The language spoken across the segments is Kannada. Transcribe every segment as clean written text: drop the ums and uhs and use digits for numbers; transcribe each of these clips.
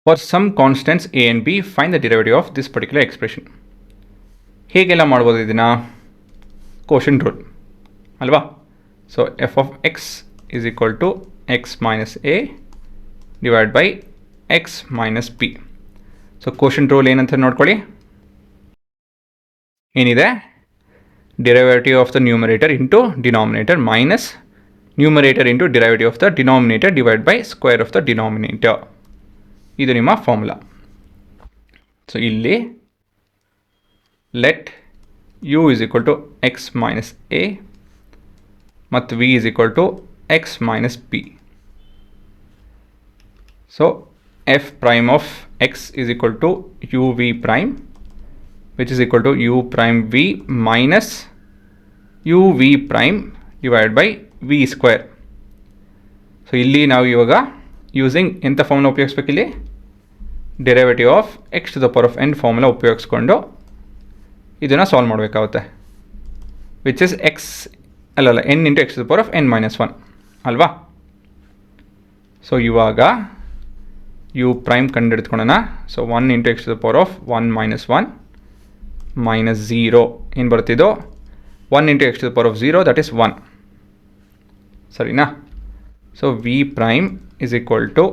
For some constants a and b, find the derivative of this particular expression. ಹೇಗೆಲ್ಲ ಮಾಡ್ಬೋದು ಇದನ್ನು? ಕೋಶನ್ ರೂಲ್ ಅಲ್ವಾ? So F of X is equal to X minus A divide by X minus P. So quotient rule ಏನಂತ ನೋಡ್ಕೊಳ್ಳಿ. ಏನಿದೆ? Derivative of the numerator into denominator minus numerator into derivative of the denominator divide by square of the denominator. ಇದು ನಿಮ್ಮ ಫಾರ್ಮುಲಾ. ಸೊ ಇಲ್ಲಿ let u is equal to x minus a ಮತ್ತು v is equal to x minus p. So f prime of x is equal to uv prime which is equal to u prime v minus uv prime divided by v square. So ಇಲ್ಲಿ ನಾವು ಇವಾಗ ಯೂಸಿಂಗ್ ಎಂಥ ಫಾರ್ಮುಲಾ ಉಪಯೋಗಿಸ್ಬೇಕು? ಇಲ್ಲಿ derivative of x to the power of n formula ಉಪಯೋಗಿಸ್ಕೊಂಡು ಇದನ್ನು ಸಾಲ್ವ್ ಮಾಡಬೇಕಾಗುತ್ತೆ. ವಿಚ್ ಇಸ್ ಎಕ್ಸ್ ಅಲ್ಲಲ್ಲ n into X to the power of n minus one ಅಲ್ವಾ? ಸೊ ಇವಾಗ ಯು ಪ್ರೈಮ್ ಕಂಡುಹಿಡ್ಕೊಳ್ಳೋಣ. So 1 into X to the power of 1 minus 1 minus 0 ಏನು ಬರ್ತಿದ್ದೋ 1 into X to the power of 0 that is 1. ಸರಿನಾ? So V prime is equal to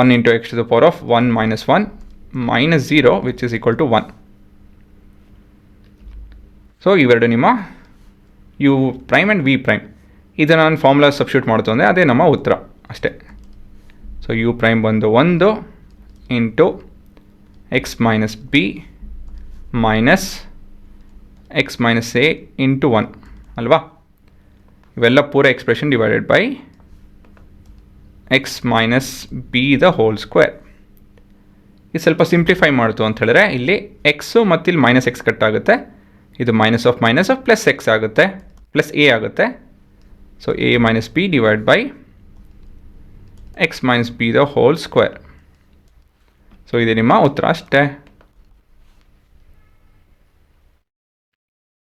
1 into X to the power of 1 minus 1 minus 0 which is equal to 1. So ಇವೆರಡು ನಿಮ್ಮ U prime and V prime. ಇದು ನಾನು ಫಾರ್ಮುಲಾ ಸಬ್ಸ್ಟಿಟ್ಯೂಟ್ ಮಾಡ್ತು ಅಂದರೆ ಅದೇ ನಮ್ಮ ಉತ್ತರ ಅಷ್ಟೇ. ಸೊ ಯು ಪ್ರೈಮ್ ಬಂದು 1 into X minus B minus X minus A into 1 ಅಲ್ವಾ? ಇವೆಲ್ಲ ಪೂರ expression divided by X minus B the whole square. ಇದು ಸ್ವಲ್ಪ ಸಿಂಪ್ಲಿಫೈ ಮಾಡ್ತು ಅಂತ ಹೇಳಿದ್ರೆ ಇಲ್ಲಿ ಎಕ್ಸು ಮತ್ತು ಇಲ್ಲಿ ಮೈನಸ್ ಎಕ್ಸ್ ಕಟ್ ಆಗುತ್ತೆ. ಇದು ಮೈನಸ್ ಆಫ್ ಪ್ಲಸ್ ಎಕ್ಸ್ ಆಗುತ್ತೆ, ಪ್ಲಸ್ ಎ ಆಗುತ್ತೆ. So A minus B divide by X minus B the whole square. So ಇದು ನಿಮ್ಮ ಉತ್ತರ ಅಷ್ಟೇ.